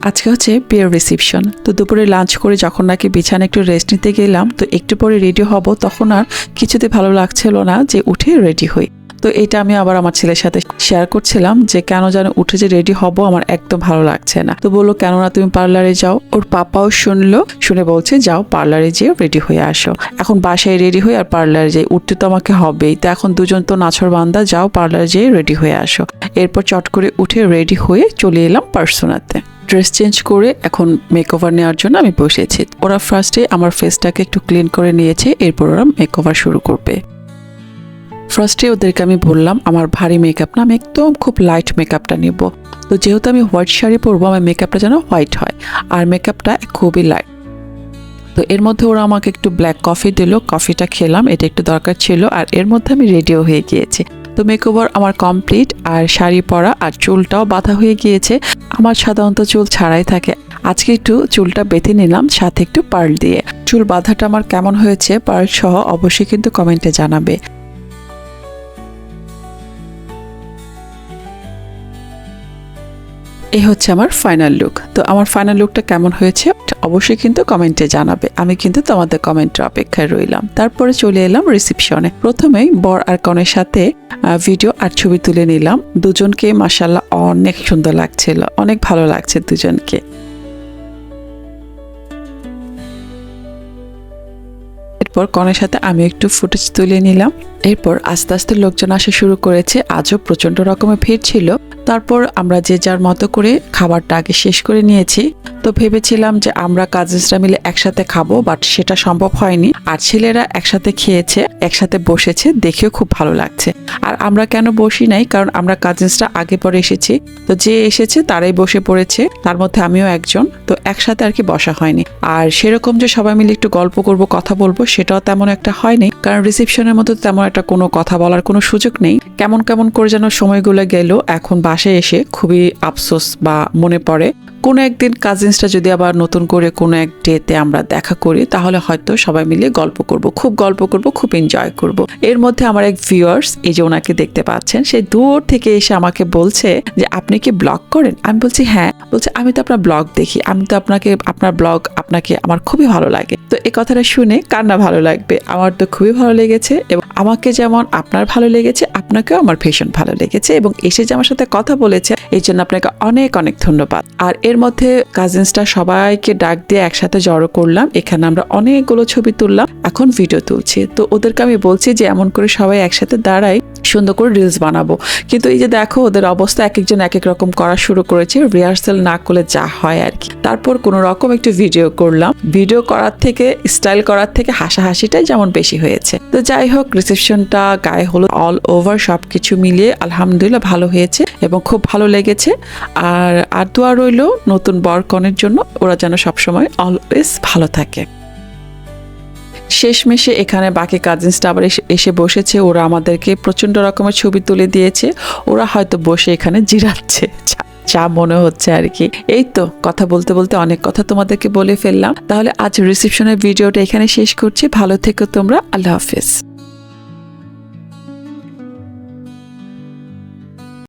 আজকে হচ্ছে বিয়ের রিসেপশন। তো দুপুরে লাঞ্চ করে যখন নাকি বিছানা একটু রেস্ট নিতে গেলাম, তো একটু পরে রেডি হব, তখন আর কিছুতে ভালো লাগছিল না যে উঠে রেডি হই। তো এটা আমি আবার আমার ছেলের সাথে শেয়ার করছিলাম যে কেন যেন উঠে যে রেডি হব আমার একদম ভালো লাগছে না। তো বললো কেন না তুমি পার্লারে যাও। ওর পাপাও শুনলো, শুনে বলছে যাও পার্লারে যেয়ে রেডি হয়ে আসো। এখন বাসায় রেডি হয়ে আর পার্লারে যাই, উঠতে তো আমাকে হবেই। তো এখন দুজন তো নাছর বান্দা, যাও পার্লারে যেয়ে রেডি হয়ে আসো। এরপর চট করে উঠে রেডি হয়ে চলে এলাম পার্সোনাতে। ড্রেস চেঞ্জ করে এখন মেকওভার নেওয়ার জন্য আমি বসেছি। ওরা ফার্স্টে আমার ফেসটাকে একটু ক্লিন করে নিয়েছে, এরপর ওরা মেকওভার শুরু করবে। ফার্স্টে ওদেরকে আমি বললাম আমার ভারী মেকআপ না, আমি একদম খুব লাইট মেকআপটা নিব। তো যেহেতু আমি হোয়াইট শাড়ি পরবো, আমার মেকআপটা যেন হোয়াইট হয় আর মেকআপটা খুবই লাইট। তো এর মধ্যে ওরা আমাকে একটু ব্ল্যাক কফি দিল, কফিটা খেলাম, এটা একটু দরকার ছিল। আর এর মধ্যে আমি রেডিও হয়ে গিয়েছি। তো মেকওভার আমার কমপ্লিট, আর শাড়ি পরা আর চুলটাও বাঁধা হয়ে গিয়েছে। আমার সাধারণত চুল ছাড়াই থাকে, আজকে একটু চুলটা বেঁধে নিলাম, সাথে একটু পার্ল দিয়ে। চুল বাঁধাটা আমার কেমন হয়েছে পার্ল সহ অবশ্যই কিন্তু কমেন্টে জানাবে। এই হচ্ছে আমার ফাইনাল লুক। তো আমার ফাইনাল লুকটা কেমন হয়েছে অবশ্যই কিন্তু কমেন্টে জানাবে। আমি কিন্তু তোমাদের কমেন্টের অপেক্ষায় রইলাম। তারপরে চলে এলাম রিসেপশনে। প্রথমেই বর আর কনের সাথে ভিডিও আর ছবি তুলে নিলাম। দুজনকে মাশাআল্লাহ অনেক সুন্দর লাগছিল, অনেক ভালো লাগছে দুজনকে। এরপর কনের সাথে আমি একটু ফুটেজ তুলে নিলাম। এরপর আস্তে আস্তে লোকজন আসা শুরু করেছে, আজও প্রচন্ড রকমের ভিড় ছিল। তারপর আমরা যে যার মতো করে খাবারটা আগে শেষ করে নিয়েছি। তো ভেবেছিলাম যে আমরা কাজিনসরা মিলে একসাথে খাবো, বাট সেটা সম্ভব হয়নি। আর ছেলেরা একসাথে খেয়েছে, একসাথে বসেছে, দেখেও খুব ভালো লাগছে। আর আমরা কেন বসি নাই, কারণ আমরা কাজিনসরা আগে পরে এসেছি। তো যে এসেছে তারাই বসে পড়েছে, তার মধ্যে আমিও একজন। তো একসাথে আর কি বসা হয়নি। আর সেরকম যে সবাই মিলে একটু গল্প করব, কথা বলবো, সেটাও তেমন একটা হয়নি। কারণ রিসেপশনের মতো তেমন একটা কোনো কথা বলার কোনো সুযোগ নেই। কেমন কেমন করে যেন সময়গুলো গেল। এখন বাসায় এসে খুবই আফসোস বা মনে পড়ে কোনো একদিন কাজিনসটা যদি আবার নতুন করে কোনো এক ডেতে আমরা দেখা করি, তাহলে হয়তো সবাই মিলে গল্প করব, খুব গল্প করব, খুব এনজয় করব। এর মধ্যে আমার এক ভিউয়ার্স, এই যে ওনাকে দেখতে পাচ্ছেন, সে দূর থেকে এসে আমাকে বলছে যে আপনি কি ব্লগ করেন? আমি বলছি হ্যাঁ। বলছে আমি তো আপনার ব্লগ দেখি, আমি তো আপনার ব্লগ আমার খুবই ভালো লাগে। তো এই কথাটা শুনে কার না ভালো লাগবে, আমার তো খুবই ভালো লেগেছে। এবং আমাকে যেমন আপনার ভালো লেগেছে, আপনাকেও আমার ভীষণ ভালো লেগেছে। এবং এসে যে আমার সাথে কথা বলেছে, এই জন্য আপনাকে অনেক অনেক ধন্যবাদ। আর এর মধ্যে কাজিনসটা সবাইকে ডাক দিয়ে একসাথে জড়ো করলাম। এখানে আমরা অনেকগুলো ছবি তুললাম, এখন ভিডিও তুলছি। তো ওদেরকে আমি বলছি যে এমন করে সবাই একসাথে দাঁড়াই, সুন্দর করে রিলস বানাবো। কিন্তু এই যে দেখো ওদের অবস্থা, এক একজন এক এক রকম করা শুরু করেছে, রিহার্সাল না করলে যা হয় আর কি। তারপর কোনো রকম একটু ভিডিও করলাম। ভিডিও করার থেকে, স্টাইল করার থেকে হাসাহাসিটাই যেমন বেশি হয়েছে। তো যাই হোক, রিসেপশনটা, গায়ে হলুদ, অল ওভার সবকিছু মিলিয়ে আলহামদুলিল্লাহ ভালো হয়েছে এবং খুব ভালো লেগেছে। আর দোয়া রইল নতুন বর কনের জন্য, ওরা যেন সবসময় অলওয়েজ ভালো থাকে। শেষমেশে এখানে বাকি কাজিনসটা আবার এসে বসেছে। ওরা আমাদেরকে প্রচন্ড রকমের ছবি তুলে দিয়েছে। ওরা হয়তো বসে এখানে জিরাচ্ছে, যা মনে হচ্ছে আর কি। এই তো কথা বলতে বলতে অনেক কথা তোমাদেরকে বলে ফেললাম। তাহলে আজ রিসেপশনের ভিডিওটা এখানে শেষ করছি। ভালো থেকো তোমরা, আল্লাহ হাফেজ।